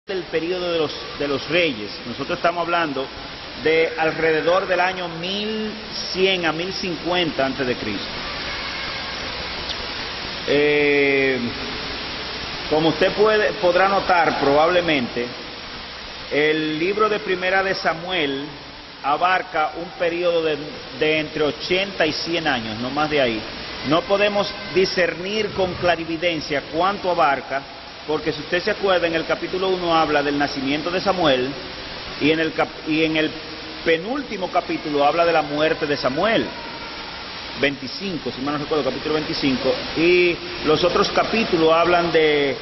del periodo de los reyes. Nosotros estamos hablando de alrededor del año 1100 a 1050 antes de Cristo. Como usted podrá notar probablemente, el libro de Primera de Samuel abarca un periodo de entre 80 y 100 años, no más de ahí. No podemos discernir con clarividencia cuánto abarca, porque si usted se acuerda, en el capítulo 1 habla del nacimiento de Samuel, y en el penúltimo capítulo habla de la muerte de Samuel, 25, si mal no recuerdo, capítulo 25, y los otros capítulos hablan de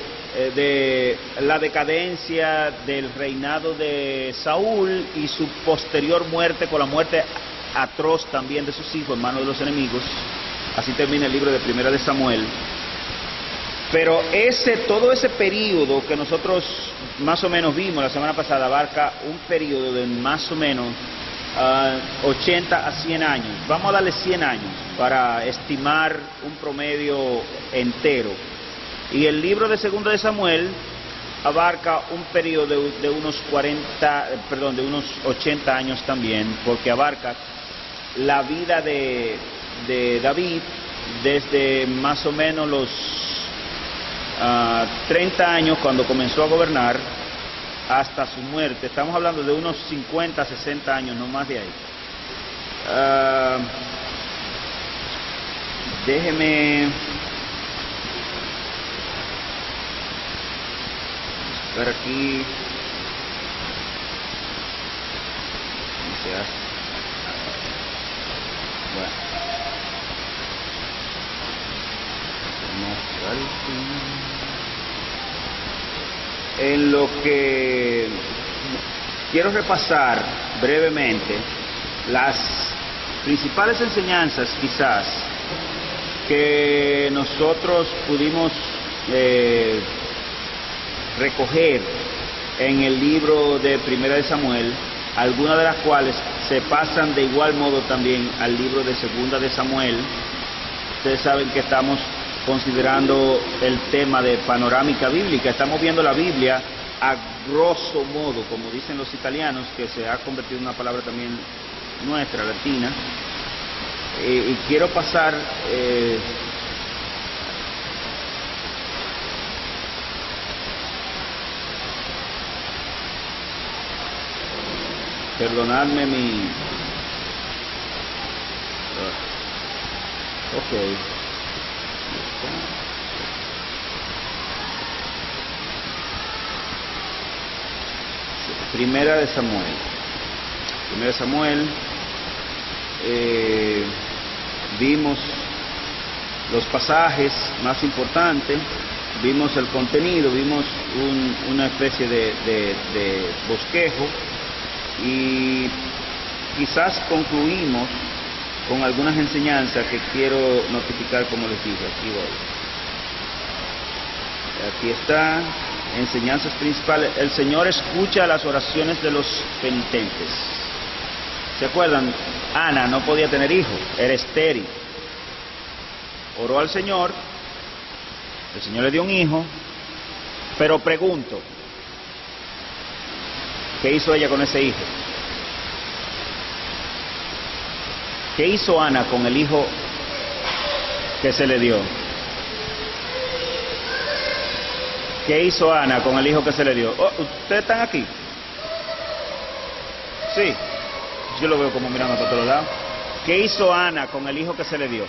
la decadencia del reinado de Saúl y su posterior muerte, con la muerte atroz también de sus hijos en manos de los enemigos. Así termina el libro de Primera de Samuel. Pero todo ese periodo que nosotros más o menos vimos la semana pasada abarca un periodo de más o menos 80 a 100 años. Vamos a darle 100 años para estimar un promedio entero. Y el libro de Segunda de Samuel abarca un periodo de unos 80 años también, porque abarca la vida de David desde más o menos los 30 años cuando comenzó a gobernar hasta su muerte. Estamos hablando de unos 50, 60 años, no más de ahí. Déjeme ver aquí. ¿Cómo se hace? Bueno. En lo que quiero repasar brevemente las principales enseñanzas quizás que nosotros pudimos recoger en el libro de Primera de Samuel, algunas de las cuales se pasan de igual modo también al libro de Segunda de Samuel. Ustedes saben que estamos considerando el tema de panorámica bíblica. Estamos viendo la Biblia a grosso modo, como dicen los italianos, que se ha convertido en una palabra también nuestra, latina. Y quiero pasar perdonadme mi... Ok. Primera de Samuel, vimos los pasajes más importantes, vimos el contenido, vimos una especie de bosquejo, y quizás concluimos con algunas enseñanzas que quiero notificar, como les dije. Aquí está, enseñanzas principales. El Señor escucha las oraciones de los penitentes. ¿Se acuerdan? Ana no podía tener hijos, era estéril. Oró al Señor, el Señor le dio un hijo, pero pregunto, ¿qué hizo ella con ese hijo? ¿Qué hizo Ana con el hijo que se le dio? ¿Qué hizo Ana con el hijo que se le dio? Oh, ¿ustedes están aquí? Sí. Yo lo veo como mirando para todos lados. ¿Qué hizo Ana con el hijo que se le dio?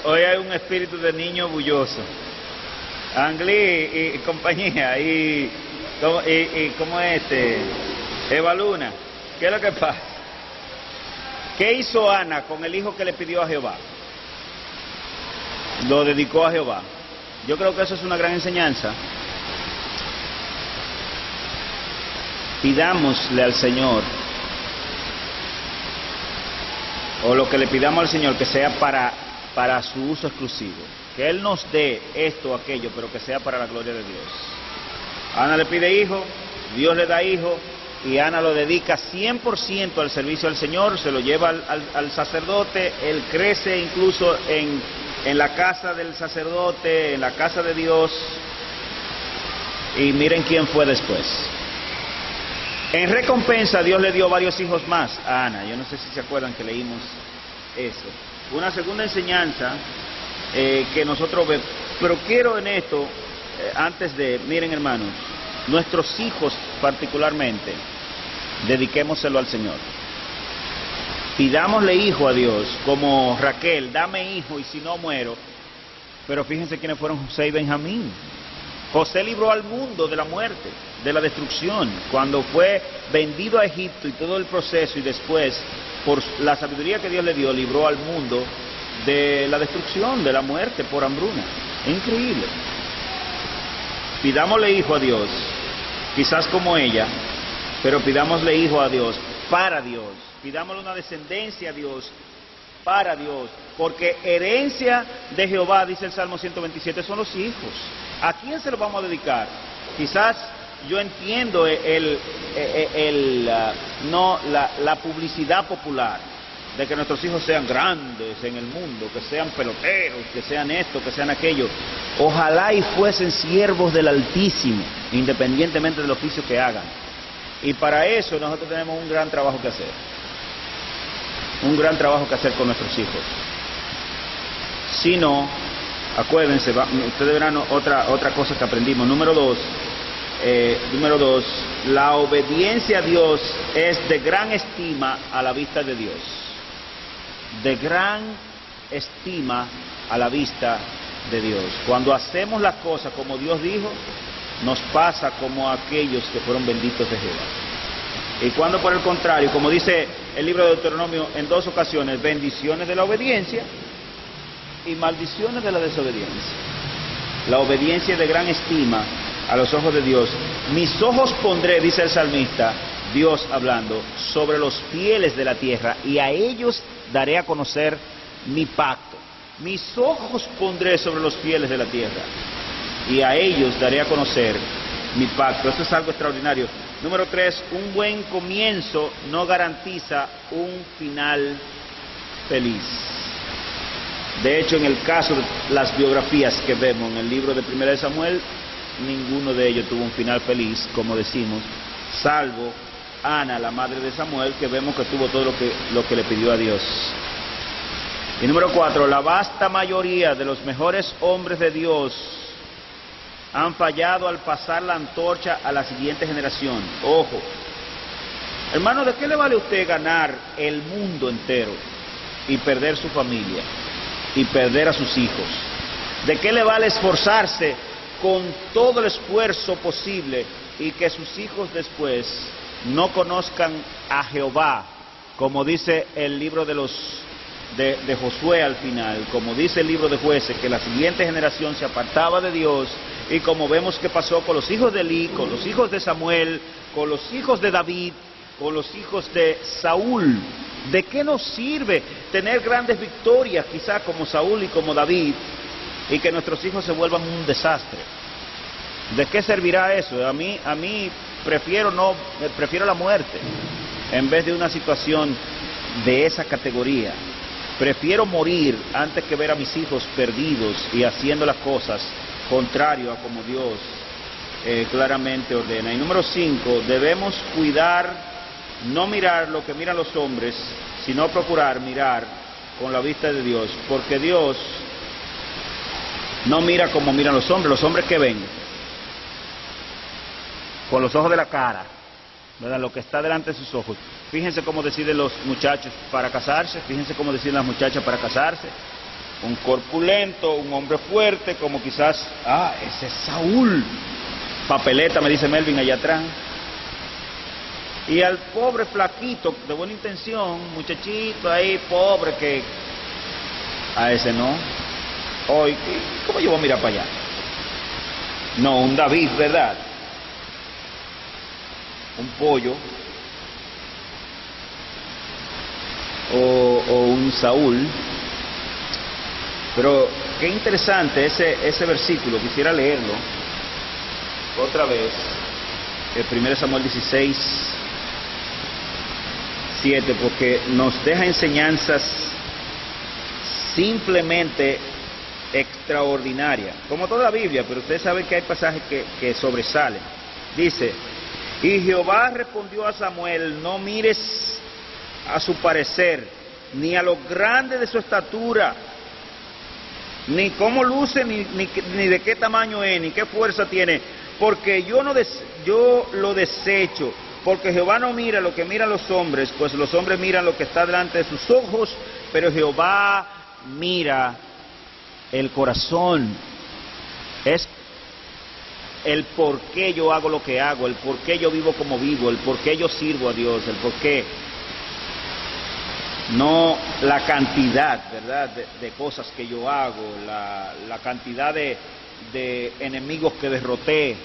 Hoy hay un espíritu de niño bulloso. Angli y compañía, y ¿cómo es Eva Luna? ¿Qué es lo que pasa? ¿Qué hizo Ana con el hijo que le pidió a Jehová? Lo dedicó a Jehová. Yo creo que eso es una gran enseñanza. Pidámosle al Señor, o lo que le pidamos al Señor, que sea para su uso exclusivo, que Él nos dé esto o aquello, pero que sea para la gloria de Dios. Ana le pide hijo, Dios le da hijo, y Ana lo dedica 100% al servicio al Señor, se lo lleva al sacerdote, él crece incluso en la casa del sacerdote, en la casa de Dios, y miren quién fue después. En recompensa Dios le dio varios hijos más a Ana, yo no sé si se acuerdan que leímos eso. Una segunda enseñanza que nosotros vemos, pero quiero en esto, miren hermanos, nuestros hijos particularmente, dediquémoselo al Señor. Pidámosle hijo a Dios, como Raquel, dame hijo y si no muero. Pero fíjense quiénes fueron José y Benjamín. José libró al mundo de la muerte, de la destrucción, cuando fue vendido a Egipto y todo el proceso, y después, por la sabiduría que Dios le dio, libró al mundo de la destrucción, de la muerte por hambruna. Es increíble. Pidámosle hijo a Dios, quizás como ella, pero pidámosle hijo a Dios, para Dios. Pidámosle una descendencia a Dios, para Dios. Porque herencia de Jehová, dice el Salmo 127, son los hijos. ¿A quién se los vamos a dedicar? Quizás yo entiendo la publicidad popular de que nuestros hijos sean grandes en el mundo, que sean peloteros, que sean esto, que sean aquello. Ojalá y fuesen siervos del Altísimo, independientemente del oficio que hagan. Y para eso nosotros tenemos un gran trabajo que hacer. Un gran trabajo que hacer con nuestros hijos. Si no, acuérdense, ustedes verán otra cosa que aprendimos. Número dos, la obediencia a Dios es de gran estima a la vista de Dios. De gran estima a la vista de Dios. Cuando hacemos las cosas como Dios dijo, nos pasa como a aquellos que fueron benditos de Jehová. Y cuando por el contrario, como dice el libro de Deuteronomio en 2 ocasiones, bendiciones de la obediencia y maldiciones de la desobediencia. La obediencia es de gran estima a los ojos de Dios. Mis ojos pondré, dice el salmista, Dios hablando, sobre los fieles de la tierra, y a ellos daré a conocer mi pacto. Mis ojos pondré sobre los fieles de la tierra, y a ellos daré a conocer mi pacto. Esto es algo extraordinario. Número 3, un buen comienzo no garantiza un final feliz. De hecho, en el caso de las biografías que vemos en el libro de 1 de Samuel, ninguno de ellos tuvo un final feliz, como decimos, salvo Ana, la madre de Samuel, que vemos que tuvo todo lo que le pidió a Dios. Y número 4, la vasta mayoría de los mejores hombres de Dios han fallado al pasar la antorcha a la siguiente generación. Ojo, hermano, ¿de qué le vale a usted ganar el mundo entero y perder su familia y perder a sus hijos? ¿De qué le vale esforzarse con todo el esfuerzo posible y que sus hijos después no conozcan a Jehová, como dice el libro de Josué al final, como dice el libro de Jueces, que la siguiente generación se apartaba de Dios, y como vemos que pasó con los hijos de Elí, con los hijos de Samuel, con los hijos de David, con los hijos de Saúl? ¿De qué nos sirve tener grandes victorias, quizá como Saúl y como David, y que nuestros hijos se vuelvan un desastre? ¿De qué servirá eso? A mí prefiero la muerte en vez de una situación de esa categoría. Prefiero morir antes que ver a mis hijos perdidos y haciendo las cosas contrario a como Dios claramente ordena. Y número 5, debemos cuidar, no mirar lo que miran los hombres, sino procurar mirar con la vista de Dios, porque Dios no mira como miran los hombres que ven, con los ojos de la cara, ¿verdad? Lo que está delante de sus ojos. Fíjense cómo deciden los muchachos para casarse, fíjense cómo deciden las muchachas para casarse. Un corpulento, un hombre fuerte, como quizás, ese es Saúl. Papeleta, me dice Melvin allá atrás. Y al pobre flaquito, de buena intención, muchachito ahí, pobre, que a ese no. Hoy, ¿cómo yo voy a mirar para allá? No, un David, ¿verdad? Un pollo. O un Saúl. Pero qué interesante ese versículo, quisiera leerlo otra vez, el 1 Samuel 16, 7, porque nos deja enseñanzas simplemente extraordinarias, como toda la Biblia, pero ustedes saben que hay pasajes que sobresalen. Dice, y Jehová respondió a Samuel, no mires a su parecer, ni a lo grande de su estatura, ni cómo luce, ni de qué tamaño es, ni qué fuerza tiene, porque yo lo desecho, porque Jehová no mira lo que miran los hombres, pues los hombres miran lo que está delante de sus ojos, pero Jehová mira el corazón. Es el por qué yo hago lo que hago, el por qué yo vivo como vivo, el por qué yo sirvo a Dios, el por qué. No la cantidad, ¿verdad?, de cosas que yo hago, la cantidad de enemigos que derroté.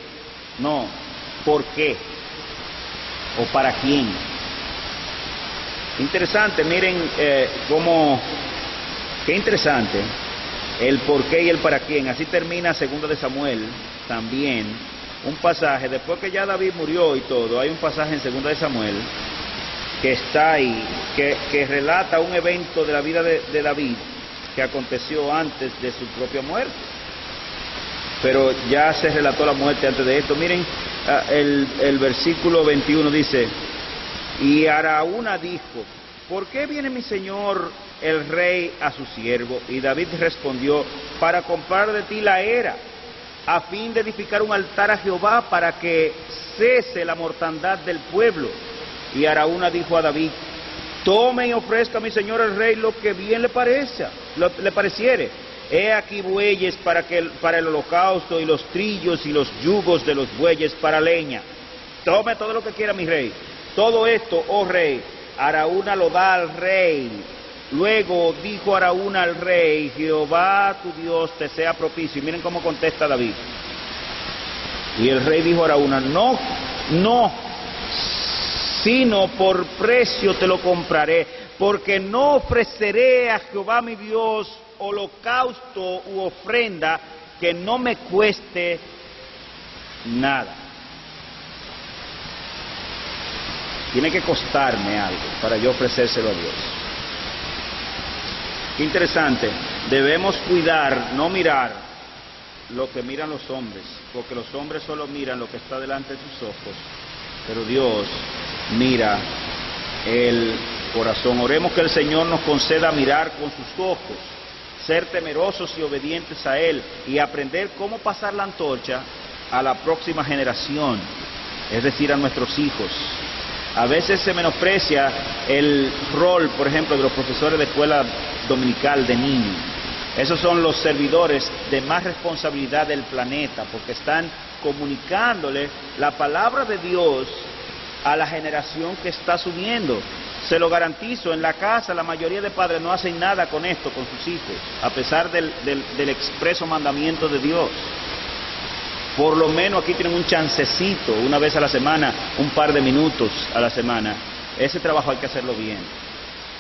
No, ¿por qué? ¿O para quién? Interesante, miren qué interesante, el por qué y el para quién. Así termina 2 de Samuel también, un pasaje, después que ya David murió y todo, hay un pasaje en 2 de Samuel que está ahí, que relata un evento de la vida de David que aconteció antes de su propia muerte, pero ya se relató la muerte antes de esto. Miren, el versículo 21 dice, y Araúna dijo, ¿por qué viene mi señor el rey a su siervo? Y David respondió, para comprar de ti la era, a fin de edificar un altar a Jehová, para que cese la mortandad del pueblo. Y Araúna dijo a David, tome y ofrezca a mi señor el rey lo que bien le pareciere. He aquí bueyes para el holocausto, y los trillos y los yugos de los bueyes para leña. Tome todo lo que quiera mi rey. Todo esto, oh rey, Araúna lo da al rey. Luego dijo Araúna al rey, Jehová tu Dios te sea propicio. Y miren cómo contesta David. Y el rey dijo a Araúna, no, sino por precio te lo compraré, porque no ofreceré a Jehová mi Dios holocausto u ofrenda que no me cueste nada. Tiene que costarme algo para yo ofrecérselo a Dios. Qué interesante. Debemos cuidar, no mirar lo que miran los hombres, porque los hombres solo miran lo que está delante de sus ojos, pero Dios mira el corazón. Oremos que el Señor nos conceda mirar con sus ojos, ser temerosos y obedientes a Él, y aprender cómo pasar la antorcha a la próxima generación, es decir, a nuestros hijos. A veces se menosprecia el rol, por ejemplo, de los profesores de escuela dominical de niños. Esos son los servidores de más responsabilidad del planeta, porque están comunicándole la palabra de Dios a la generación que está subiendo. Se lo garantizo, en la casa la mayoría de padres no hacen nada con esto, con sus hijos, a pesar del expreso mandamiento de Dios. Por lo menos aquí tienen un chancecito, una vez a la semana, un par de minutos a la semana. Ese trabajo hay que hacerlo bien,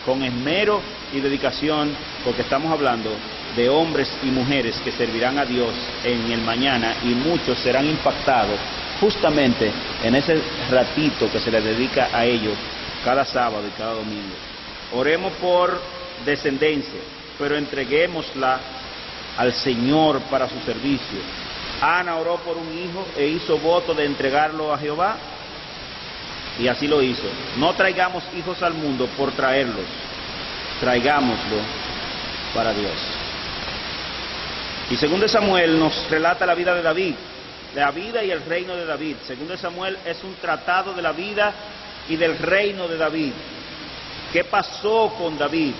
con esmero y dedicación, porque estamos hablando de hombres y mujeres que servirán a Dios en el mañana, y muchos serán impactados justamente en ese ratito que se les dedica a ellos cada sábado y cada domingo. Oremos por descendencia, pero entreguémosla al Señor para su servicio. Ana oró por un hijo e hizo voto de entregarlo a Jehová, y así lo hizo. No traigamos hijos al mundo por traerlos, traigámoslo para Dios. Y 2 de Samuel nos relata la vida de David, la vida y el reino de David. 2 de Samuel es un tratado de la vida y del reino de David. ¿Qué pasó con David?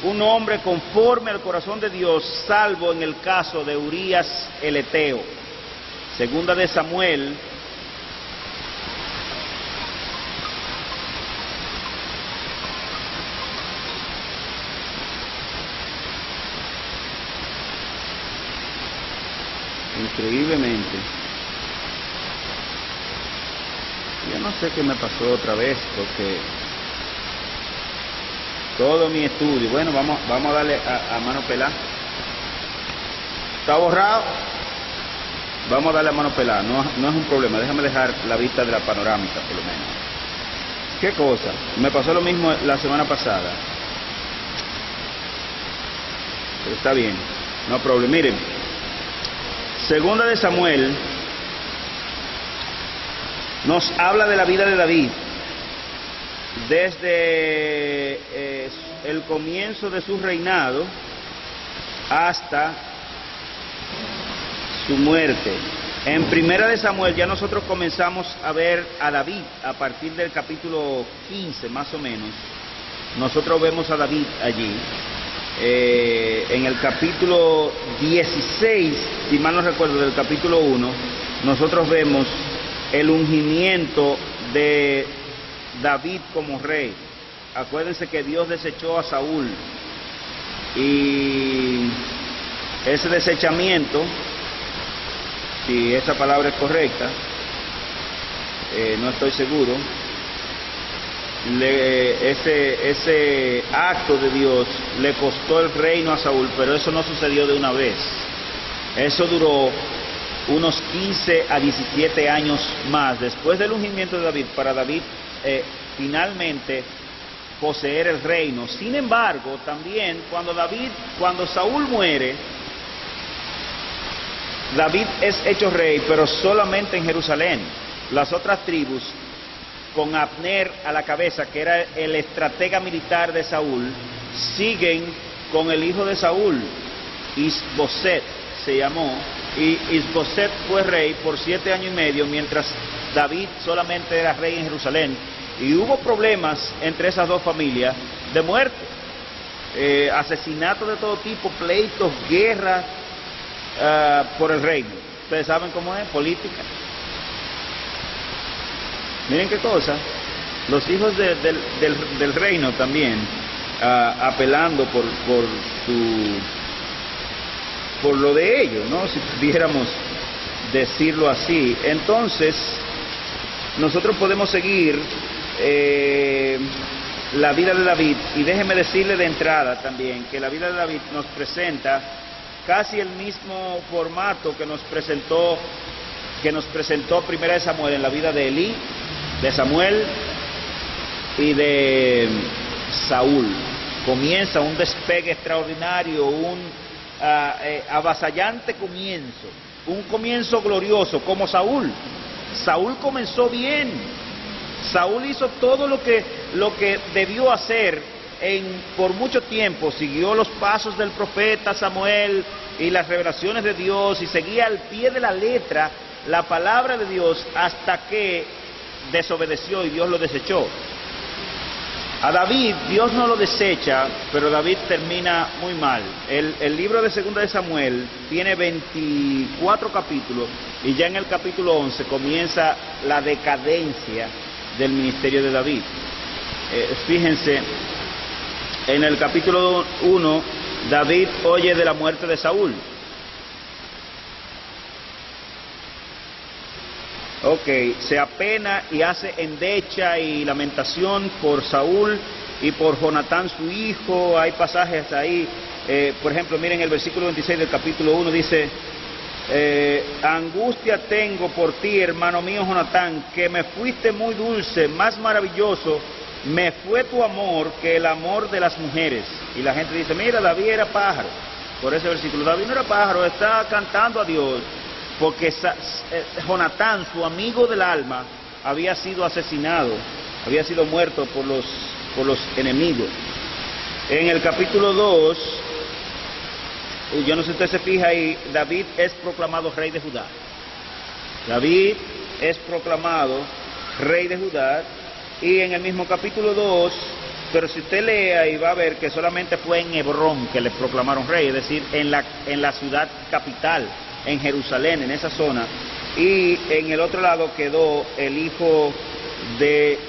Un hombre conforme al corazón de Dios, salvo en el caso de Urías el Eteo. 2 de Samuel increíblemente, yo no sé qué me pasó otra vez, porque todo mi estudio, bueno, vamos a darle a mano pelada. ¿Está borrado? Vamos a darle a mano pelada, no es un problema. Déjame dejar la vista de la panorámica, por lo menos. ¿Qué cosa? Me pasó lo mismo la semana pasada. Pero está bien, no problema. Miren, segunda de Samuel nos habla de la vida de David desde el comienzo de su reinado hasta su muerte. En primera de Samuel ya nosotros comenzamos a ver a David a partir del capítulo 15 más o menos. Nosotros vemos a David allí. En el capítulo 16, si mal no recuerdo, del capítulo 1, nosotros vemos el ungimiento de David como rey. Acuérdense que Dios desechó a Saúl y ese desechamiento, si esa palabra es correcta, no estoy seguro, ese acto de Dios le costó el reino a Saúl, pero eso no sucedió de una vez. Eso duró unos 15 a 17 años más después del ungimiento de David, para David finalmente poseer el reino. Sin embargo, también cuando Saúl muere, David es hecho rey, pero solamente en Jerusalén. Las otras tribus, con Abner a la cabeza, que era el estratega militar de Saúl, siguen con el hijo de Saúl, Isboset se llamó, y Isboset fue rey por 7 años y medio, mientras David solamente era rey en Jerusalén. Y hubo problemas entre esas dos familias de muerte, asesinatos de todo tipo, pleitos, guerras por el reino. Ustedes saben cómo es, política. Miren qué cosa, los hijos del reino también apelando por lo de ellos, ¿no? Si pudiéramos decirlo así. Entonces, nosotros podemos seguir la vida de David, y déjeme decirle de entrada también que la vida de David nos presenta casi el mismo formato que nos presentó primera de Samuel en la vida de Elí, de Samuel y de Saúl. Comienza un despegue extraordinario, un avasallante comienzo, un comienzo glorioso, como Saúl. Saúl comenzó bien. Saúl hizo todo lo que debió hacer por mucho tiempo. Siguió los pasos del profeta Samuel y las revelaciones de Dios, y seguía al pie de la letra la palabra de Dios, hasta que desobedeció y Dios lo desechó. A David, Dios no lo desecha, pero David termina muy mal. El libro de segunda de Samuel tiene 24 capítulos, y ya en el capítulo 11 comienza la decadencia del ministerio de David. Fíjense, en el capítulo 1, David oye de la muerte de Saúl. Se apena y hace endecha y lamentación por Saúl y por Jonatán su hijo. Hay pasajes ahí, por ejemplo, miren el versículo 26 del capítulo 1, dice: angustia tengo por ti, hermano mío Jonatán, que me fuiste muy dulce, más maravilloso me fue tu amor que el amor de las mujeres. Y la gente dice: mira, David era pájaro. Por ese versículo, David no era pájaro, está cantando a Dios, porque Jonatán, su amigo del alma, había sido asesinado, había sido muerto por los enemigos. En el capítulo 2, yo no sé si usted se fija ahí, David es proclamado rey de Judá. David es proclamado rey de Judá, y en el mismo capítulo 2, pero si usted lee ahí va a ver que solamente fue en Hebrón que le proclamaron rey, es decir, en la ciudad capital, en Jerusalén, en esa zona. Y en el otro lado quedó el hijo de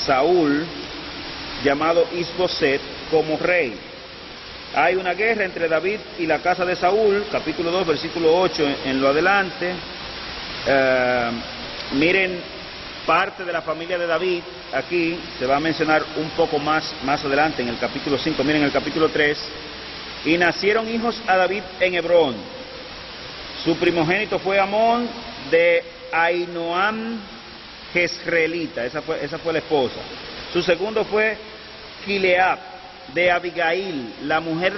Saúl, llamado Isboset, como rey. Hay una guerra entre David y la casa de Saúl, capítulo 2, versículo 8 en lo adelante. Miren parte de la familia de David, aquí se va a mencionar un poco más adelante en el capítulo 5, miren el capítulo 3. Y nacieron hijos a David en Hebrón. Su primogénito fue Amón de Ahinoam, Jezreelita, esa fue la esposa. Su segundo fue Kileab, de Abigail, la mujer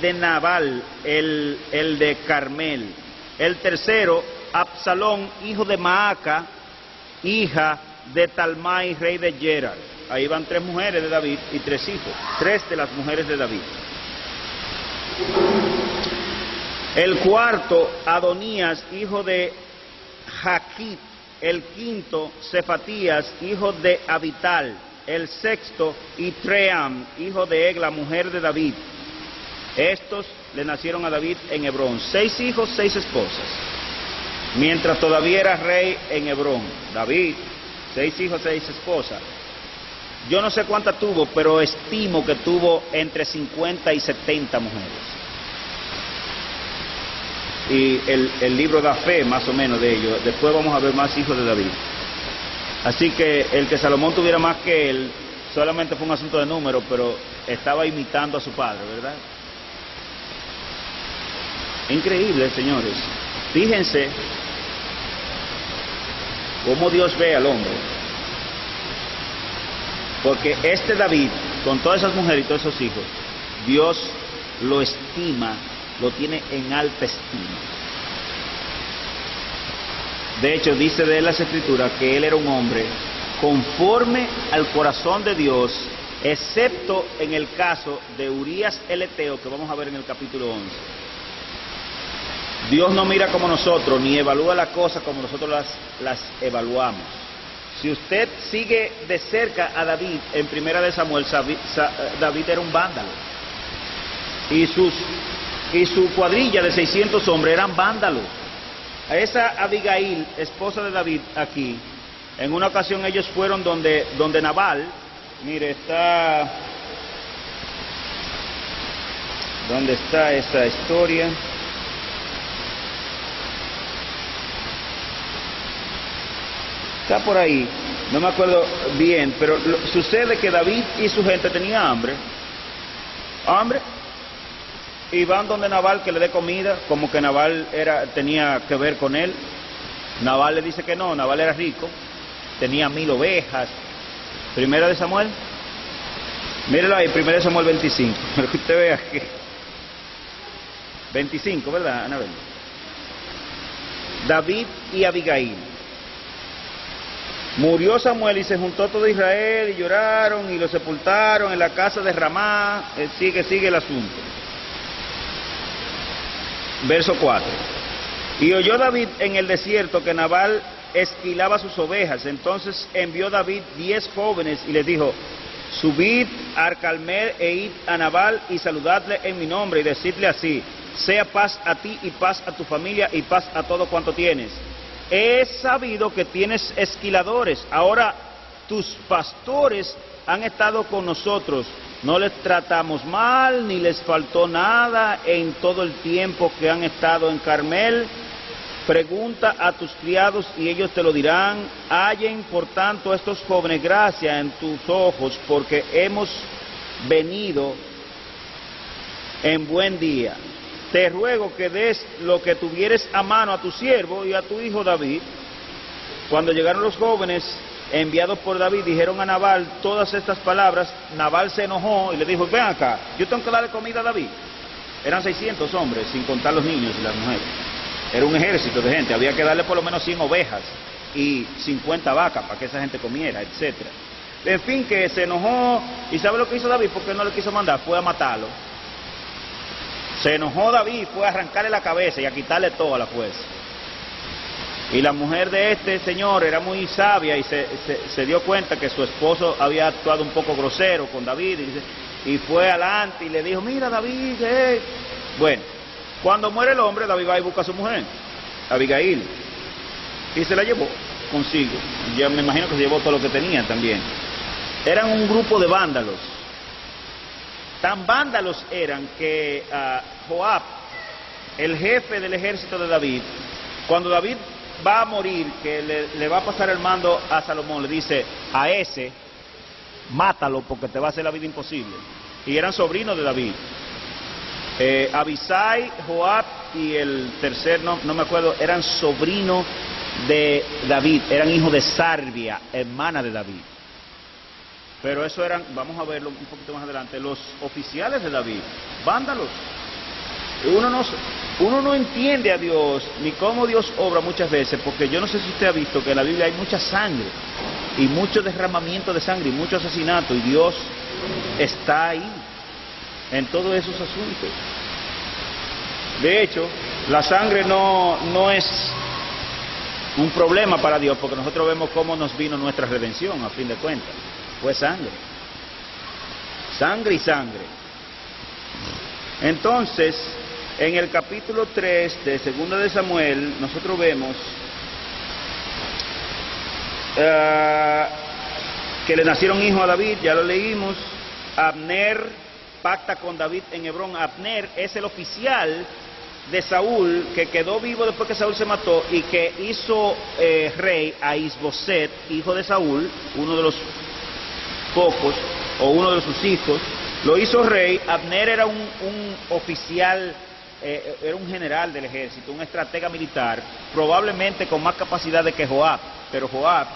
de Nabal, el de Carmel. El tercero, Absalón, hijo de Maaca, hija de Talmai, rey de Gerar. Ahí van 3 mujeres de David y 3 hijos, 3 de las mujeres de David. El cuarto, Adonías, hijo de Jaquit. El quinto, Cefatías, hijo de Abital. El sexto, Itream, hijo de Egla, mujer de David. Estos le nacieron a David en Hebrón. 6 hijos, 6 esposas. Mientras todavía era rey en Hebrón. David, 6 hijos, 6 esposas. Yo no sé cuántas tuvo, pero estimo que tuvo entre 50 y 70 mujeres. Y el libro da fe más o menos de ello. Después vamos a ver más hijos de David. Así que el que Salomón tuviera más que él solamente fue un asunto de número, pero estaba imitando a su padre, ¿verdad? Increíble, señores. Fíjense cómo Dios ve al hombre. Porque este David, con todas esas mujeres y todos esos hijos, Dios lo estima, lo tiene en alta estima. De hecho, dice de él las Escrituras que él era un hombre conforme al corazón de Dios, excepto en el caso de Urías el Eteo, que vamos a ver en el capítulo 11. Dios no mira como nosotros, ni evalúa las cosas como nosotros las evaluamos. Si usted sigue de cerca a David, en Primera de Samuel, David era un vándalo. Y su cuadrilla de 600 hombres eran vándalos. A esa Abigail, esposa de David, aquí, en una ocasión ellos fueron donde Nabal, mire, ¿dónde está esa historia? Está por ahí, no me acuerdo bien, pero sucede que David y su gente tenían hambre, y van donde Nabal que le dé comida, como que Nabal tenía que ver con él. Nabal le dice que no, Nabal era rico, tenía 1000 ovejas. Primera de Samuel, mírelo ahí, Primera de Samuel 25, para que usted vea que 25, ¿verdad, Anabel? David y Abigail. Murió Samuel y se juntó todo Israel y lloraron y lo sepultaron en la casa de Ramá. Sigue el asunto. Verso 4. Y oyó David en el desierto que Nabal esquilaba sus ovejas. Entonces envió David 10 jóvenes y les dijo: subid a Carmel e id a Nabal y saludadle en mi nombre y decidle así: sea paz a ti y paz a tu familia y paz a todo cuanto tienes. He sabido que tienes esquiladores. Ahora tus pastores han estado con nosotros. No les tratamos mal, ni les faltó nada en todo el tiempo que han estado en Carmel. Pregunta a tus criados y ellos te lo dirán. Hallen, por tanto, estos jóvenes gracia en tus ojos, porque hemos venido en buen día. Te ruego que des lo que tuvieres a mano a tu siervo y a tu hijo David. Cuando llegaron los jóvenes enviados por David, dijeron a Nabal todas estas palabras. Nabal se enojó y le dijo: ven acá, yo tengo que darle comida a David. Eran 600 hombres, sin contar los niños y las mujeres. Era un ejército de gente, había que darle por lo menos 100 ovejas y 50 vacas para que esa gente comiera, etcétera. En fin, que se enojó. ¿Y sabe lo que hizo David? Porque no le quiso mandar, fue a matarlo. Se enojó David, fue a arrancarle la cabeza y a quitarle todo a la fuerza. Y la mujer de este señor era muy sabia y se dio cuenta que su esposo había actuado un poco grosero con David y fue adelante y le dijo: mira David, Bueno, cuando muere el hombre, David va y busca a su mujer, Abigail, y se la llevó consigo. Ya me imagino que se llevó todo lo que tenía también. Eran un grupo de vándalos. Tan vándalos eran que Joab, el jefe del ejército de David, cuando David va a morir, que le va a pasar el mando a Salomón, le dice: a ese, mátalo porque te va a hacer la vida imposible. Y eran sobrinos de David. Abisai, Joab y el tercer, no me acuerdo, eran sobrinos de David, eran hijos de Sarbia, hermana de David. Pero eso eran, vamos a verlo un poquito más adelante, los oficiales de David, vándalos. Uno no entiende a Dios, ni cómo Dios obra muchas veces, porque yo no sé si usted ha visto que en la Biblia hay mucha sangre, y mucho derramamiento de sangre, y mucho asesinato, y Dios está ahí, en todos esos asuntos. De hecho, la sangre no es un problema para Dios, porque nosotros vemos cómo nos vino nuestra redención, a fin de cuentas. Fue sangre. Sangre y sangre. Entonces, en el capítulo 3 de Segunda de Samuel, nosotros vemos que le nacieron hijos a David, ya lo leímos. Abner pacta con David en Hebrón. Abner es el oficial de Saúl que quedó vivo después que Saúl se mató y que hizo rey a Isboset, hijo de Saúl, uno de los pocos, o uno de sus hijos, lo hizo rey. Abner era un oficial, era un general del ejército, un estratega militar, probablemente con más capacidad que Joab, pero Joab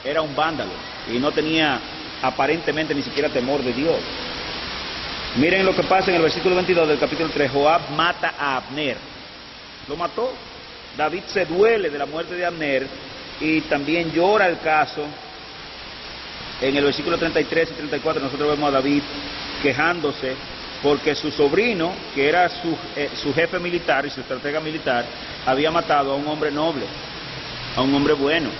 era un vándalo y no tenía aparentemente ni siquiera temor de Dios. Miren lo que pasa en el versículo 22 del capítulo 3. Joab mata a Abner, lo mató. David se duele de la muerte de Abner y también llora el caso. En el versículo 33 y 34 nosotros vemos a David quejándose porque su sobrino, que era su jefe militar y su estratega militar, había matado a un hombre noble, a un hombre bueno.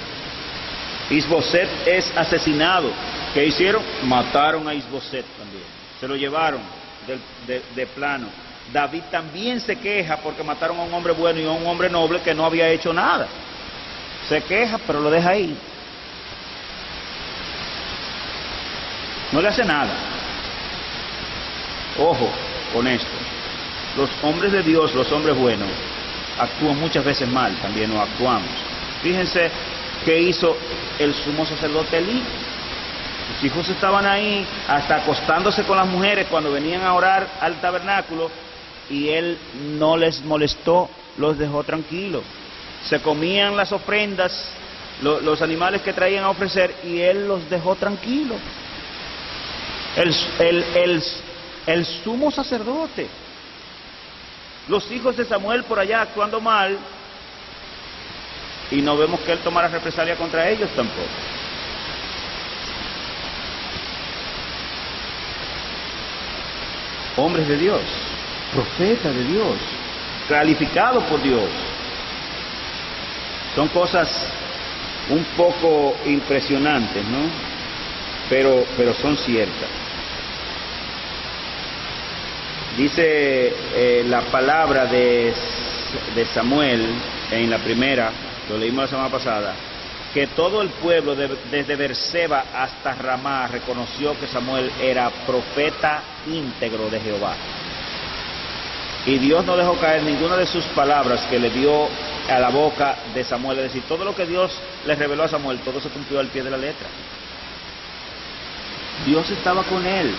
Isboset es asesinado. ¿Qué hicieron? Mataron a Isboset también. Se lo llevaron de plano. David también se queja porque mataron a un hombre bueno y a un hombre noble que no había hecho nada. Se queja, pero lo deja ahí. No le hace nada. Ojo con esto. Los hombres de Dios, los hombres buenos, actúan muchas veces mal, también no actuamos. Fíjense qué hizo el sumo sacerdote Elí. Sus hijos estaban ahí, hasta acostándose con las mujeres cuando venían a orar al tabernáculo, y él no les molestó, los dejó tranquilos. Se comían las ofrendas, los animales que traían a ofrecer, y él los dejó tranquilos. El sumo sacerdote, los hijos de Samuel por allá actuando mal, y no vemos que él tomara represalia contra ellos tampoco. Hombres de Dios, profetas de Dios, calificados por Dios. Son cosas un poco impresionantes, ¿no? Pero son ciertas. Dice la palabra de Samuel en la primera, lo leímos la semana pasada, que todo el pueblo desde Berseba hasta Ramá reconoció que Samuel era profeta íntegro de Jehová. Y Dios no dejó caer ninguna de sus palabras que le dio a la boca de Samuel. Es decir, todo lo que Dios le reveló a Samuel, todo se cumplió al pie de la letra. Dios estaba con él,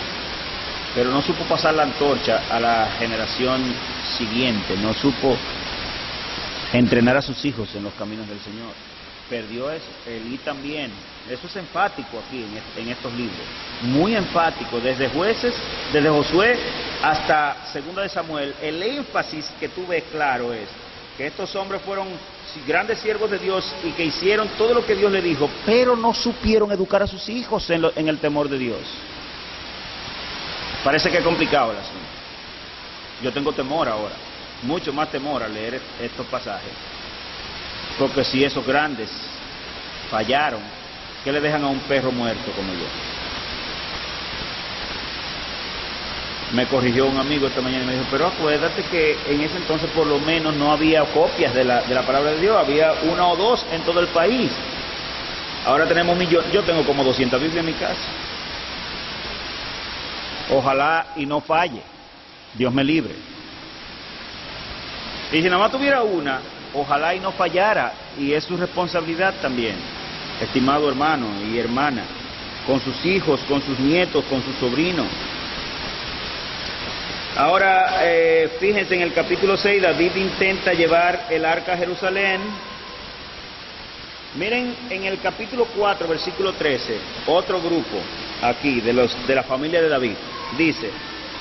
pero no supo pasar la antorcha a la generación siguiente, no supo entrenar a sus hijos en los caminos del Señor. Perdió eso. Elí también. Eso es enfático aquí en estos libros. Muy enfático. Desde Jueces, desde Josué hasta Segunda de Samuel. El énfasis que tú ves claro es que estos hombres fueron grandes siervos de Dios y que hicieron todo lo que Dios le dijo, pero no supieron educar a sus hijos en el temor de Dios. Parece que es complicado el asunto. Yo tengo temor ahora. Mucho más temor al leer estos pasajes. Porque si esos grandes fallaron, ¿qué le dejan a un perro muerto como yo? Me corrigió un amigo esta mañana y me dijo, pero acuérdate que en ese entonces por lo menos no había copias de la palabra de Dios, había una o dos en todo el país. Ahora tenemos millones, yo tengo como 200 Biblias en mi casa. Ojalá y no falle, Dios me libre. Y si nada más tuviera una, ojalá y no fallara, y es su responsabilidad también, estimado hermano y hermana, con sus hijos, con sus nietos, con sus sobrinos. Ahora, fíjense en el capítulo 6, David intenta llevar el arca a Jerusalén, Miren en el capítulo 4, versículo 13, otro grupo aquí de la familia de David. Dice,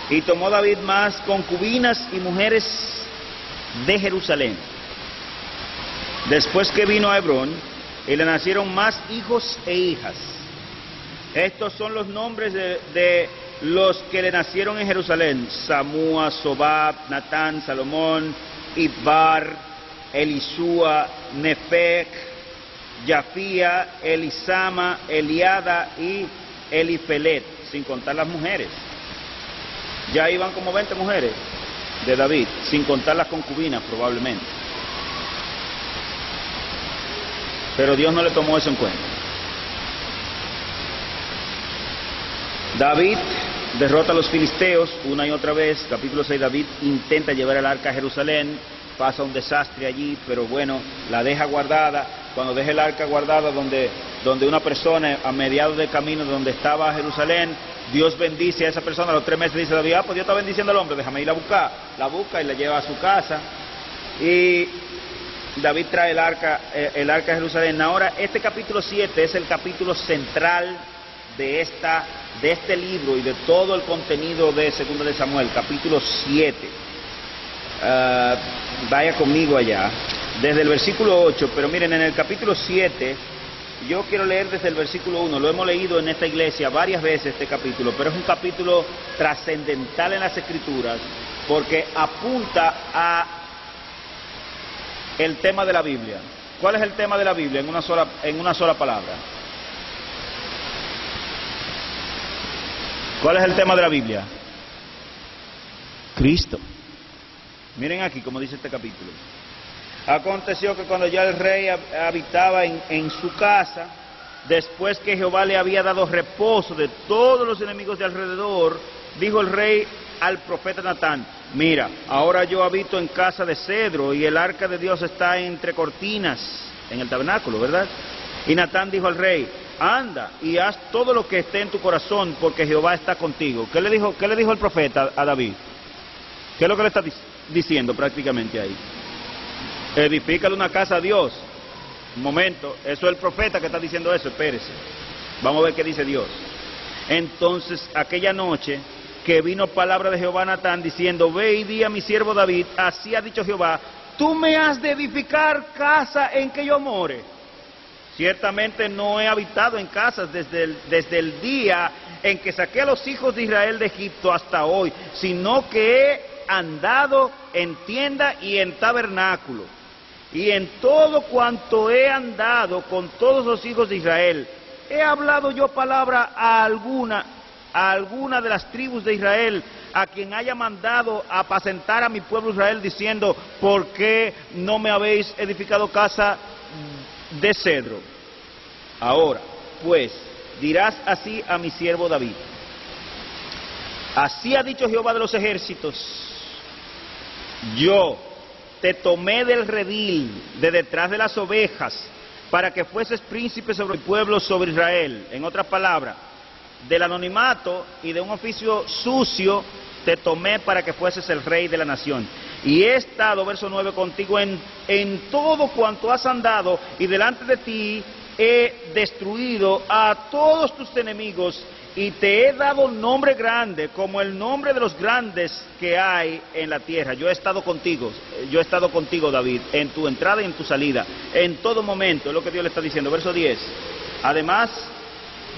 y tomó David más concubinas y mujeres de Jerusalén. Después que vino a Hebrón, y le nacieron más hijos e hijas. Estos son los nombres de los que le nacieron en Jerusalén: Samúa, Sobab, Natán, Salomón, Ibbar, Elisúa, Nefec, Yafía, Elisama, Eliada y Elifelet, sin contar las mujeres. Ya iban como 20 mujeres de David, sin contar las concubinas probablemente. Pero Dios no le tomó eso en cuenta. David derrota a los filisteos una y otra vez. Capítulo 6, David intenta llevar el arca a Jerusalén, pasa un desastre allí, pero bueno, la deja guardada. Cuando deja el arca guardada donde una persona a mediados del camino donde estaba Jerusalén, Dios bendice a esa persona. A los 3 meses dice David, pues Dios está bendiciendo al hombre, déjame ir a buscar. La busca y la lleva a su casa. Y David trae el arca a Jerusalén. Ahora, este capítulo 7 es el capítulo central de este libro y de todo el contenido de 2 de Samuel, capítulo 7. Vaya conmigo allá, desde el versículo 8, pero miren, en el capítulo 7, yo quiero leer desde el versículo 1, lo hemos leído en esta iglesia varias veces este capítulo, pero es un capítulo trascendental en las Escrituras, porque apunta a el tema de la Biblia. ¿Cuál es el tema de la Biblia en una sola palabra? ¿Cuál es el tema de la Biblia? Cristo. Miren aquí como dice este capítulo. Aconteció que cuando ya el rey habitaba en su casa, después que Jehová le había dado reposo de todos los enemigos de alrededor, dijo el rey al profeta Natán: mira, ahora yo habito en casa de cedro y el arca de Dios está entre cortinas en el tabernáculo, ¿verdad? Y Natán dijo al rey: anda y haz todo lo que esté en tu corazón, porque Jehová está contigo. ¿Qué le dijo el profeta a David? ¿Qué es lo que le está diciendo prácticamente ahí? Edifícale una casa a Dios. Un momento, eso es el profeta que está diciendo eso, espérese. Vamos a ver qué dice Dios. Entonces, aquella noche que vino palabra de Jehová a Natán diciendo: ve y di a mi siervo David, así ha dicho Jehová, tú me has de edificar casa en que yo more. Ciertamente no he habitado en casas desde el día en que saqué a los hijos de Israel de Egipto hasta hoy, sino que he andado en tienda y en tabernáculo. Y en todo cuanto he andado con todos los hijos de Israel, he hablado yo palabra a alguna de las tribus de Israel, a quien haya mandado a apacentar a mi pueblo Israel, diciendo: ¿por qué no me habéis edificado casa de cedro? Ahora, pues, dirás así a mi siervo David: así ha dicho Jehová de los ejércitos, yo te tomé del redil, de detrás de las ovejas, para que fueses príncipe sobre el pueblo, sobre Israel. En otras palabras, del anonimato y de un oficio sucio, te tomé para que fueses el rey de la nación. Y he estado, verso 9, contigo en todo cuanto has andado, y delante de ti he destruido a todos tus enemigos, y te he dado nombre grande, como el nombre de los grandes que hay en la tierra. Yo he estado contigo, David, en tu entrada y en tu salida, en todo momento, es lo que Dios le está diciendo. Verso 10, además,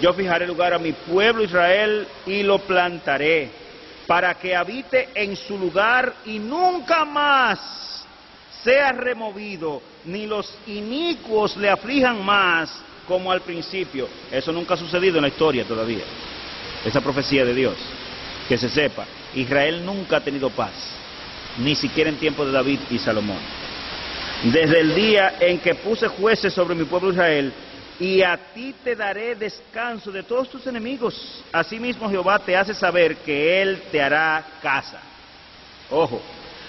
yo fijaré lugar a mi pueblo Israel y lo plantaré, para que habite en su lugar y nunca más sea removido, ni los inicuos le aflijan más como al principio. Eso nunca ha sucedido en la historia todavía, esa profecía de Dios, que se sepa. Israel nunca ha tenido paz, ni siquiera en tiempo de David y Salomón. Desde el día en que puse jueces sobre mi pueblo Israel, y a ti te daré descanso de todos tus enemigos. Asimismo Jehová te hace saber que Él te hará casa. Ojo,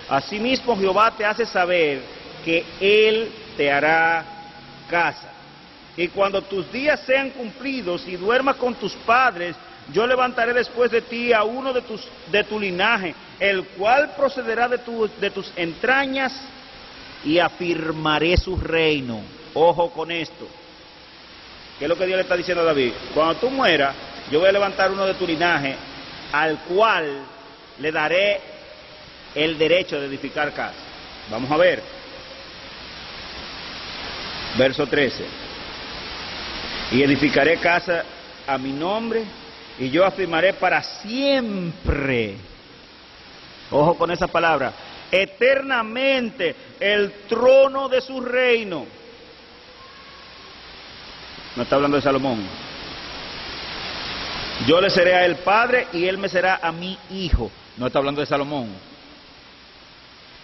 asimismo Jehová te hace saber que Él te hará casa. Y cuando tus días sean cumplidos y duermas con tus padres, yo levantaré después de ti a uno de tu linaje, el cual procederá de tus entrañas, y afirmaré su reino. Ojo con esto. ¿Qué es lo que Dios le está diciendo a David? Cuando tú mueras, yo voy a levantar uno de tu linaje, al cual le daré el derecho de edificar casa. Vamos a ver. Verso 13. Y edificaré casa a mi nombre, y yo afirmaré para siempre, ojo con esa palabra, eternamente, el trono de su reino. No está hablando de Salomón. Yo le seré a él padre, y él me será a mi hijo. No está hablando de Salomón.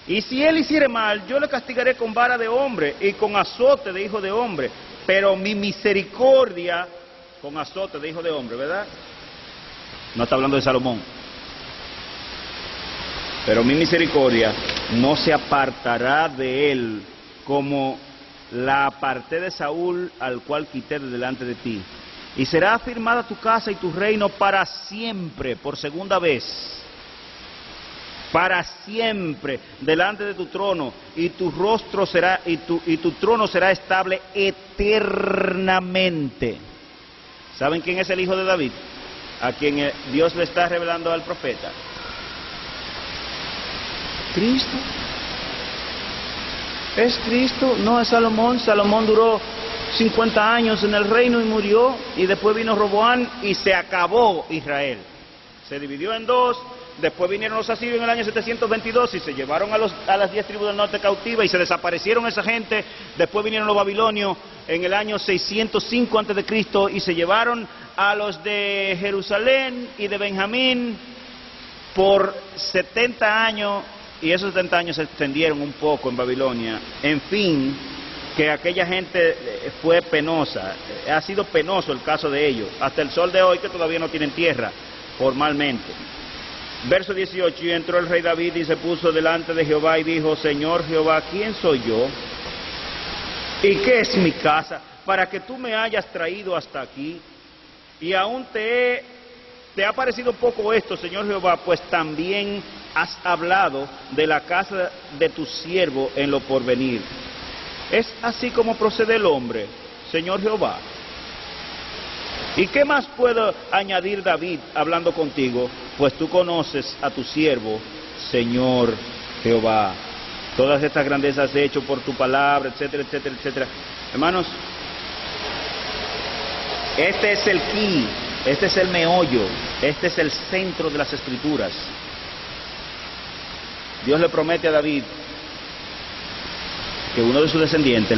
Y si él hiciere mal, yo le castigaré con vara de hombre y con azote de hijo de hombre, pero mi misericordia con azote de hijo de hombre, ¿verdad? No está hablando de Salomón. Pero mi misericordia no se apartará de él, como la aparté de Saúl, al cual quité de delante de ti. Y será afirmada tu casa y tu reino para siempre, por segunda vez. Para siempre delante de tu trono, y tu rostro será, y tu trono será estable eternamente. ¿Saben quién es el hijo de David? A quien Dios le está revelando al profeta. Cristo. ¿Es Cristo? No es Salomón. Salomón duró 50 años en el reino y murió, y después vino Roboán y se acabó Israel. Se dividió en dos. Después vinieron los asirios en el año 722 y se llevaron a las 10 tribus del norte cautivas y se desaparecieron esa gente. Después vinieron los babilonios en el año 605 a.C. y se llevaron a los de Jerusalén y de Benjamín por 70 años, y esos 70 años se extendieron un poco en Babilonia. En fin, que aquella gente fue penosa. Ha sido penoso el caso de ellos, hasta el sol de hoy, que todavía no tienen tierra formalmente. Verso 18, y entró el rey David y se puso delante de Jehová y dijo: Señor Jehová, ¿quién soy yo? ¿Y qué es mi casa para que tú me hayas traído hasta aquí? Y aún te ha parecido poco esto, Señor Jehová, pues también has hablado de la casa de tu siervo en lo porvenir. ¿Es así como procede el hombre, Señor Jehová? ¿Y qué más puedo añadir, David, hablando contigo? Pues tú conoces a tu siervo, Señor Jehová. Todas estas grandezas has hecho por tu palabra, etcétera, etcétera, etcétera. Hermanos, este es el key, este es el meollo, este es el centro de las Escrituras. Dios le promete a David que uno de sus descendientes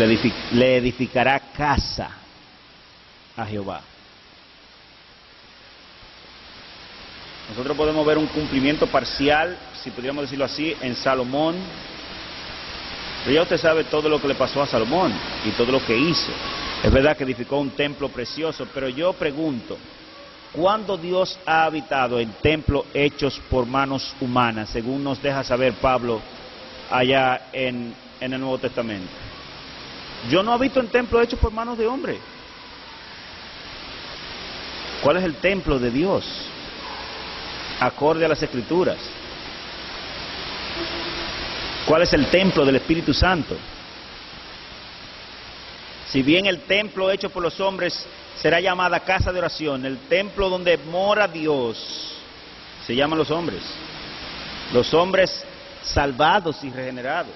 le edificará casa a Jehová. Nosotros podemos ver un cumplimiento parcial, si pudiéramos decirlo así, en Salomón. Pero ya usted sabe todo lo que le pasó a Salomón y todo lo que hizo. Es verdad que edificó un templo precioso, pero yo pregunto, ¿cuándo Dios ha habitado en templos hechos por manos humanas, según nos deja saber Pablo allá en el Nuevo Testamento? Yo no habito en templos hechos por manos de hombre. ¿Cuál es el templo de Dios? Acorde a las Escrituras. ¿Cuál es el templo del Espíritu Santo? Si bien el templo hecho por los hombres será llamada casa de oración, el templo donde mora Dios se llaman los hombres salvados y regenerados,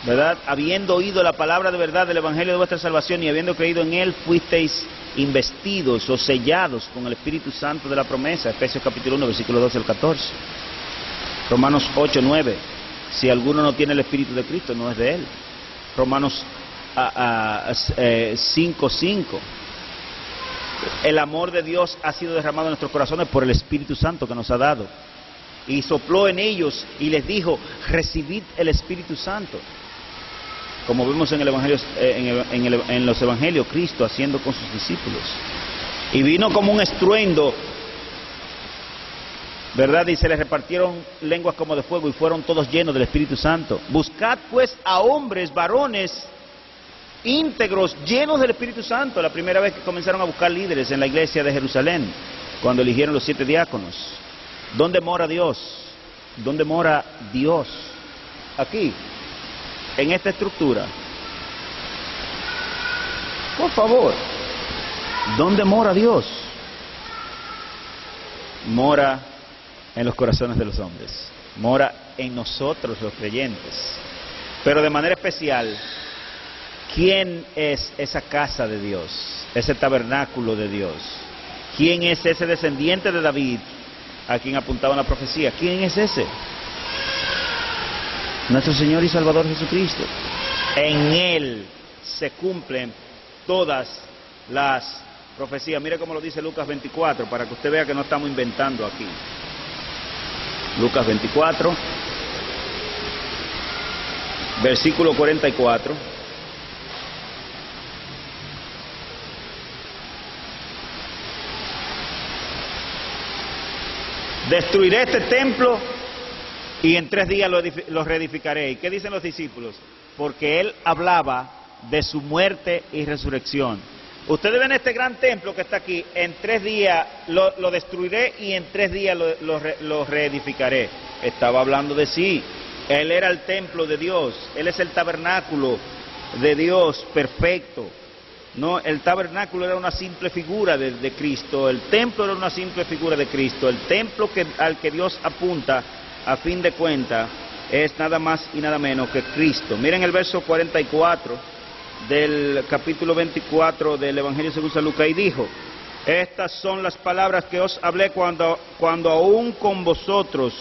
¿verdad? Habiendo oído la palabra de verdad del Evangelio de vuestra salvación y habiendo creído en él, fuisteis investidos o sellados con el Espíritu Santo de la promesa. Efesios capítulo 1, versículo 12 al 14. Romanos 8, 9. Si alguno no tiene el Espíritu de Cristo, no es de él. Romanos 5, 5. El amor de Dios ha sido derramado en nuestros corazones por el Espíritu Santo que nos ha dado. Y sopló en ellos y les dijo: recibid el Espíritu Santo. Como vemos en el Evangelio, en los Evangelios, Cristo haciendo con sus discípulos. Y vino como un estruendo, ¿verdad? Y se les repartieron lenguas como de fuego y fueron todos llenos del Espíritu Santo. Buscad pues a hombres, varones, íntegros, llenos del Espíritu Santo. La primera vez que comenzaron a buscar líderes en la iglesia de Jerusalén, cuando eligieron los 7 diáconos. ¿Dónde mora Dios? ¿Dónde mora Dios? Aquí, en esta estructura. Por favor, ¿dónde mora Dios? Mora en los corazones de los hombres, mora en nosotros los creyentes. Pero de manera especial, ¿quién es esa casa de Dios, ese tabernáculo de Dios? ¿Quién es ese descendiente de David a quien apuntaba la profecía? ¿Quién es ese? Nuestro Señor y Salvador Jesucristo. En Él se cumplen todas las profecías. Mire cómo lo dice Lucas 24, para que usted vea que no estamos inventando aquí. Lucas 24, versículo 44. Destruiré este templo y en 3 días lo reedificaré. ¿Y qué dicen los discípulos? Porque Él hablaba de su muerte y resurrección. Ustedes ven este gran templo que está aquí, en 3 días lo destruiré y en 3 días lo reedificaré. Estaba hablando de sí. Él era el templo de Dios, Él es el tabernáculo de Dios perfecto. No, el tabernáculo era una simple figura de Cristo, el templo era una simple figura de Cristo, el templo al que Dios apunta, a fin de cuentas, es nada más y nada menos que Cristo. Miren el verso 44 del capítulo 24 del Evangelio según San Lucas, y dijo: estas son las palabras que os hablé cuando aún con vosotros,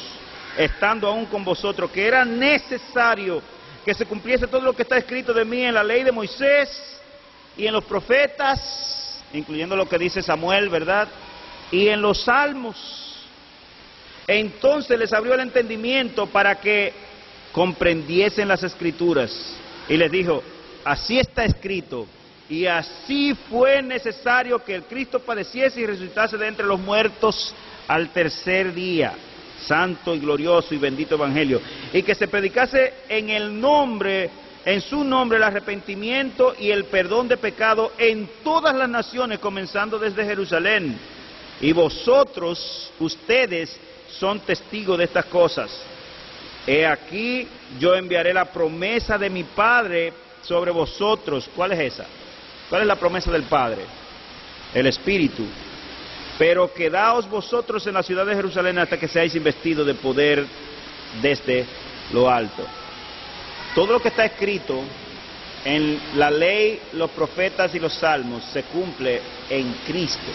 estando aún con vosotros, que era necesario que se cumpliese todo lo que está escrito de mí en la ley de Moisés y en los profetas, incluyendo lo que dice Samuel, ¿verdad? Y en los salmos. Entonces les abrió el entendimiento para que comprendiesen las escrituras. Y les dijo: así está escrito, y así fue necesario que el Cristo padeciese y resucitase de entre los muertos al 3er día. Santo y glorioso y bendito evangelio. Y que se predicase en su nombre el arrepentimiento y el perdón de pecado en todas las naciones, comenzando desde Jerusalén. Y vosotros, ustedes, son testigos de estas cosas. He aquí, yo enviaré la promesa de mi Padre sobre vosotros. ¿Cuál es esa? ¿Cuál es la promesa del Padre? El Espíritu. Pero quedaos vosotros en la ciudad de Jerusalén hasta que seáis investidos de poder desde lo alto. Todo lo que está escrito en la ley, los profetas y los salmos se cumple en Cristo.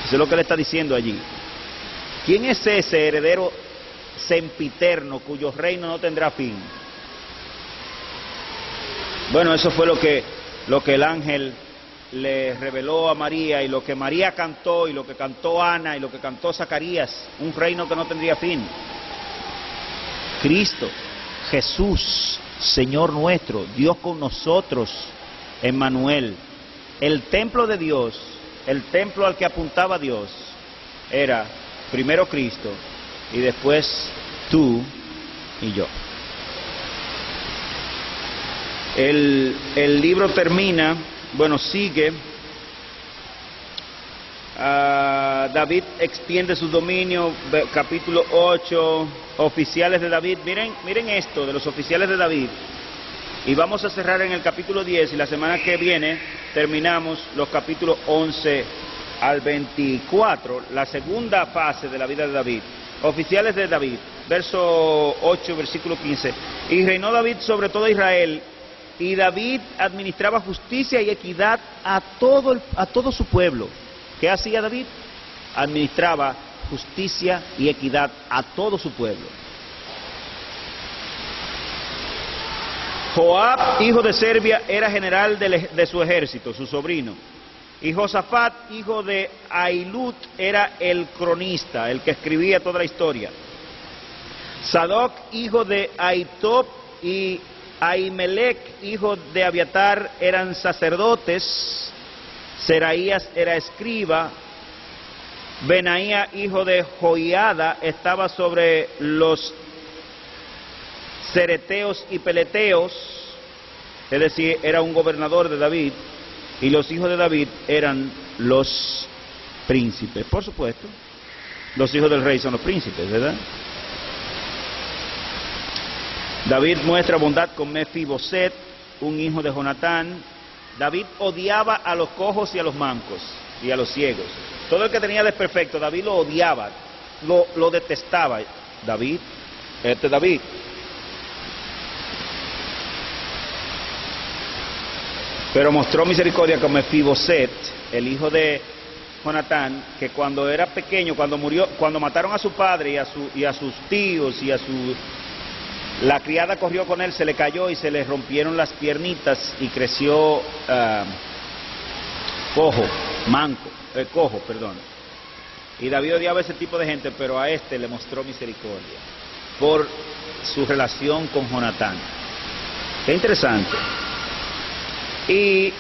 Eso es lo que le está diciendo allí. ¿Quién es ese heredero sempiterno cuyo reino no tendrá fin? Bueno, eso fue lo que el ángel le reveló a María, y lo que María cantó, y lo que cantó Ana, y lo que cantó Zacarías: un reino que no tendría fin. Cristo, Jesús, Señor nuestro, Dios con nosotros, Emmanuel. El templo de Dios, el templo al que apuntaba Dios, era primero Cristo y después tú y yo. El libro termina, sigue. David extiende su dominio, capítulo 8, oficiales de David. Miren esto de los oficiales de David. Y vamos a cerrar en el capítulo 10, y la semana que viene terminamos los capítulos 11 al 24, la segunda fase de la vida de David. Oficiales de David, verso 8, versículo 15. Y reinó David sobre todo Israel, y David administraba justicia y equidad a todo su pueblo. ¿Qué hacía David? Administraba justicia y equidad a todo su pueblo. Joab, hijo de Serbia, era general de su ejército, su sobrino. Y Josafat, hijo de Ahilud, era el cronista, el que escribía toda la historia. Sadoc, hijo de Ahitob, y Ahimelech, hijo de Abiatar, eran sacerdotes. Seraías era escriba. Benaía, hijo de Joiada, estaba sobre los cereteos y peleteos, es decir, era un gobernador de David. Y los hijos de David eran los príncipes, por supuesto. Los hijos del rey son los príncipes, ¿verdad? David muestra bondad con Mefiboset, un hijo de Jonatán, David odiaba a los cojos y a los mancos y a los ciegos. Todo el que tenía desperfecto, David lo odiaba, lo detestaba. David, David. Pero mostró misericordia con Mefiboset, el hijo de Jonatán, que cuando era pequeño, cuando murió, cuando mataron a su padre y a sus tíos la criada corrió con él, se le cayó y se le rompieron las piernitas y creció cojo, perdón. Y David odiaba a ese tipo de gente, pero a este le mostró misericordia por su relación con Jonatán. Qué interesante. Y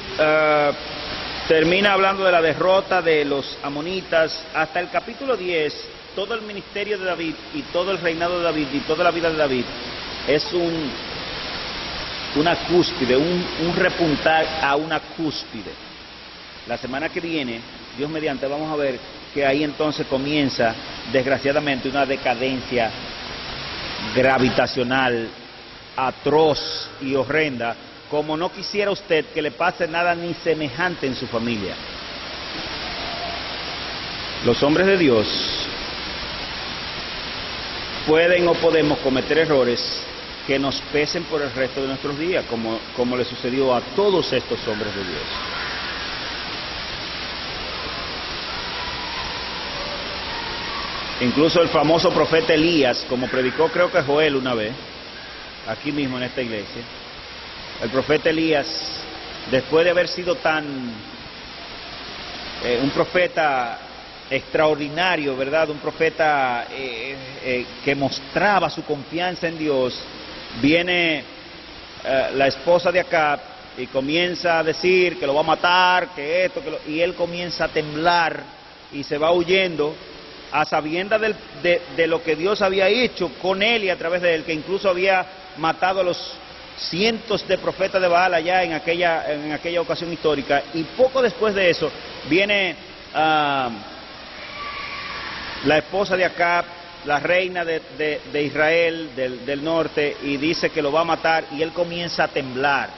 termina hablando de la derrota de los amonitas. Hasta el capítulo 10, todo el ministerio de David y todo el reinado de David y toda la vida de David es una cúspide, un repuntar a una cúspide. La semana que viene, Dios mediante, vamos a ver que ahí entonces comienza, desgraciadamente, una decadencia gravitacional, atroz y horrenda, como no quisiera usted que le pase nada ni semejante en su familia. Los hombres de Dios pueden o podemos cometer errores que nos pesen por el resto de nuestros días, como le sucedió a todos estos hombres de Dios. Incluso el famoso profeta Elías, como predicó creo que Joel una vez, aquí mismo en esta iglesia, el profeta Elías, después de haber sido un profeta extraordinario, ¿verdad? Un profeta que mostraba su confianza en Dios, viene la esposa de Acab y comienza a decir que lo va a matar, que esto, y él comienza a temblar y se va huyendo a sabiendas de lo que Dios había hecho con él y a través de él, que incluso había matado a los cientos de profetas de Baal allá en aquella ocasión histórica. Y poco después de eso viene la esposa de Acab, la reina de Israel del norte, y dice que lo va a matar, y él comienza a temblar,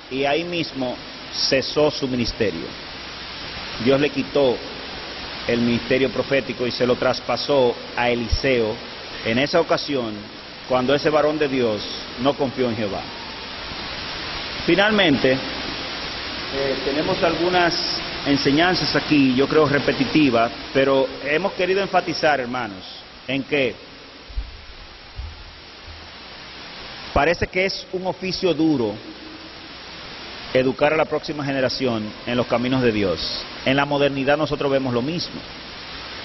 y ahí mismo cesó su ministerio. Dios le quitó el ministerio profético y se lo traspasó a Eliseo en esa ocasión, cuando ese varón de Dios no confió en Jehová. Finalmente, tenemos algunas enseñanzas aquí, yo creo repetitivas, pero hemos querido enfatizar, hermanos, en que parece que es un oficio duro educar a la próxima generación en los caminos de Dios. En la modernidad nosotros vemos lo mismo.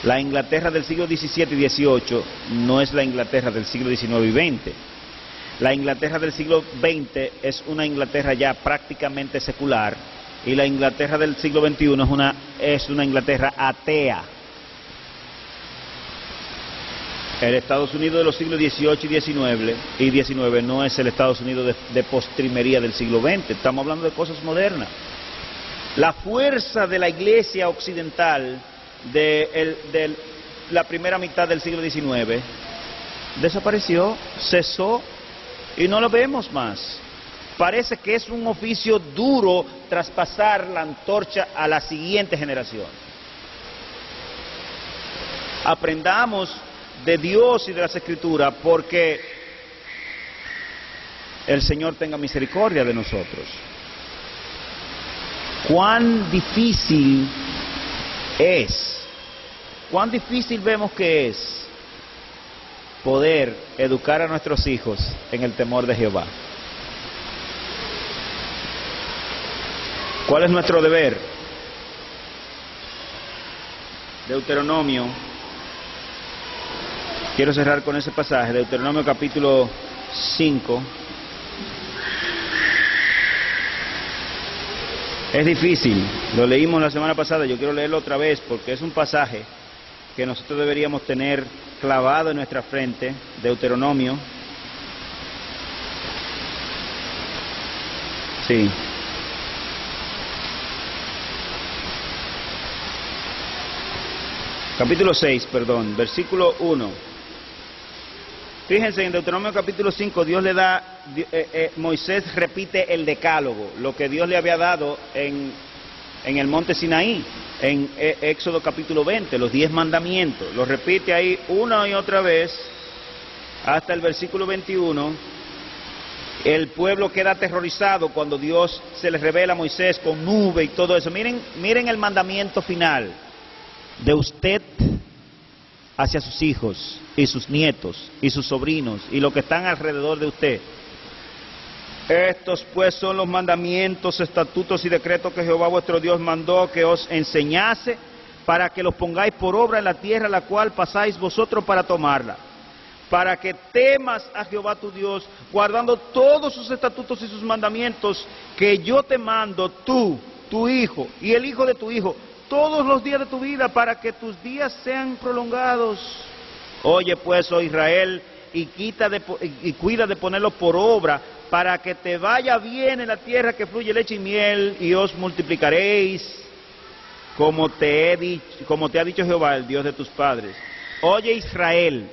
La Inglaterra del siglo XVII y XVIII no es la Inglaterra del siglo XIX y XX. La Inglaterra del siglo XX es una Inglaterra ya prácticamente secular, y la Inglaterra del siglo XXI es una Inglaterra atea. El Estados Unidos de los siglos XVIII y XIX no es el Estados Unidos de postrimería del siglo XX. Estamos hablando de cosas modernas. La fuerza de la iglesia occidental de la primera mitad del siglo XIX desapareció, cesó, y no lo vemos más. Parece que es un oficio duro traspasar la antorcha a la siguiente generación. Aprendamos de Dios y de las Escrituras, porque el Señor tenga misericordia de nosotros. Cuán difícil vemos que es poder educar a nuestros hijos en el temor de Jehová. ¿Cuál es nuestro deber? Deuteronomio. Quiero cerrar con ese pasaje, Deuteronomio capítulo 5. Es difícil, lo leímos la semana pasada, yo quiero leerlo otra vez porque es un pasaje que nosotros deberíamos tener clavado en nuestra frente. Deuteronomio. Sí. Capítulo 6, perdón, versículo 1. Fíjense, en Deuteronomio capítulo 5, Dios le da, Moisés repite el decálogo, lo que Dios le había dado en el monte Sinaí, en Éxodo capítulo 20, los 10 mandamientos. Los repite ahí una y otra vez, hasta el versículo 21. El pueblo queda aterrorizado cuando Dios se les revela a Moisés con nube y todo eso. Miren el mandamiento final: de usted hacia sus hijos y sus nietos y sus sobrinos y los que están alrededor de usted. Estos pues son los mandamientos, estatutos y decretos que Jehová vuestro Dios mandó que os enseñase, para que los pongáis por obra en la tierra la cual pasáis vosotros para tomarla, para que temas a Jehová tu Dios, guardando todos sus estatutos y sus mandamientos que yo te mando, tú, tu hijo y el hijo de tu hijo, todos los días de tu vida, para que tus días sean prolongados. Oye pues, oh Israel, y cuida de ponerlo por obra, para que te vaya bien en la tierra que fluye leche y miel, y os multiplicaréis, como te ha dicho Jehová, el Dios de tus padres. Oye Israel,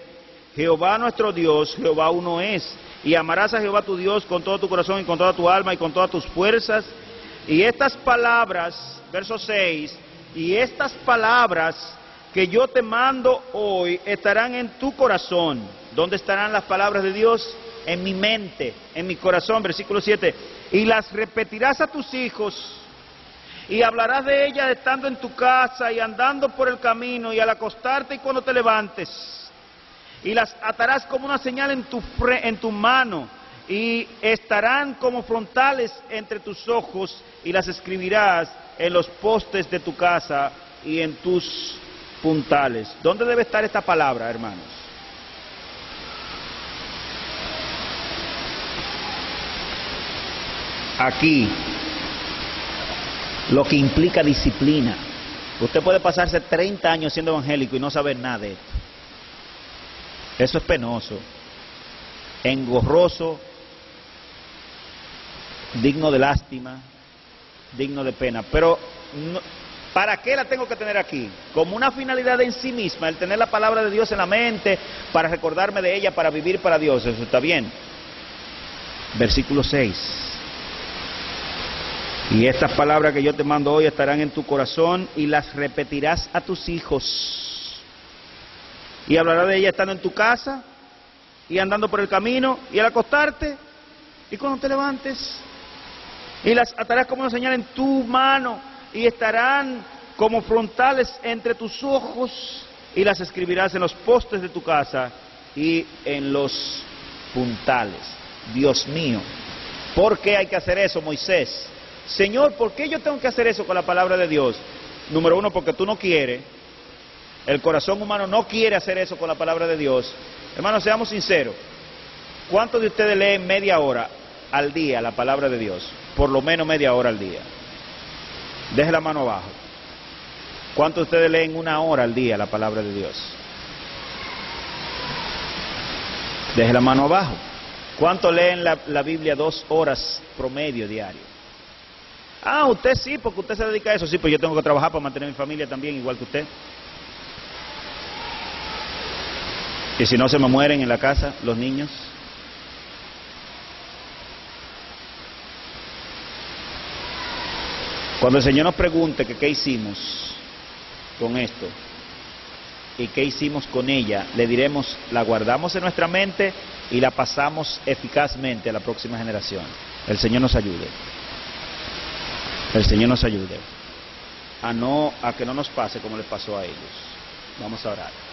Jehová nuestro Dios, Jehová uno es, y amarás a Jehová tu Dios con todo tu corazón y con toda tu alma y con todas tus fuerzas. Y estas palabras, verso 6, y estas palabras que yo te mando hoy estarán en tu corazón. ¿Dónde estarán las palabras de Dios? En mi mente, en mi corazón, versículo 7. Y las repetirás a tus hijos, y hablarás de ellas estando en tu casa y andando por el camino y al acostarte y cuando te levantes. Y las atarás como una señal en tu mano, y estarán como frontales entre tus ojos, y las escribirás en los postes de tu casa y en tus puntales. ¿Dónde debe estar esta palabra, hermanos? Aquí, lo que implica disciplina. Usted puede pasarse 30 años siendo evangélico y no saber nada de esto. Eso es penoso, engorroso, digno de lástima, digno de pena. Pero, ¿para qué la tengo que tener aquí? Como una finalidad en sí misma, el tener la palabra de Dios en la mente, para recordarme de ella, para vivir para Dios. Eso está bien. Versículo 6. Y estas palabras que yo te mando hoy estarán en tu corazón, y las repetirás a tus hijos. Y hablarás de ellas estando en tu casa, y andando por el camino, y al acostarte, y cuando te levantes. Y las atarás como una señal en tu mano, y estarán como frontales entre tus ojos, y las escribirás en los postes de tu casa y en los puntales. Dios mío, ¿por qué hay que hacer eso, Moisés? Señor, ¿por qué yo tengo que hacer eso con la palabra de Dios? Número uno, porque tú no quieres. El corazón humano no quiere hacer eso con la palabra de Dios. Hermanos, seamos sinceros. ¿Cuántos de ustedes leen media hora al día la palabra de Dios? Por lo menos media hora al día. Deje la mano abajo. ¿Cuántos de ustedes leen 1 hora al día la palabra de Dios? Deje la mano abajo. ¿Cuántos leen la Biblia 2 horas promedio diario? Ah, usted sí, porque usted se dedica a eso. Sí, pues yo tengo que trabajar para mantener mi familia también, igual que usted. Y si no, se me mueren en la casa los niños. Cuando el Señor nos pregunte que qué hicimos con esto y qué hicimos con ella, le diremos: la guardamos en nuestra mente y la pasamos eficazmente a la próxima generación. El Señor nos ayude. El Señor nos ayude a que no nos pase como les pasó a ellos. Vamos a orar.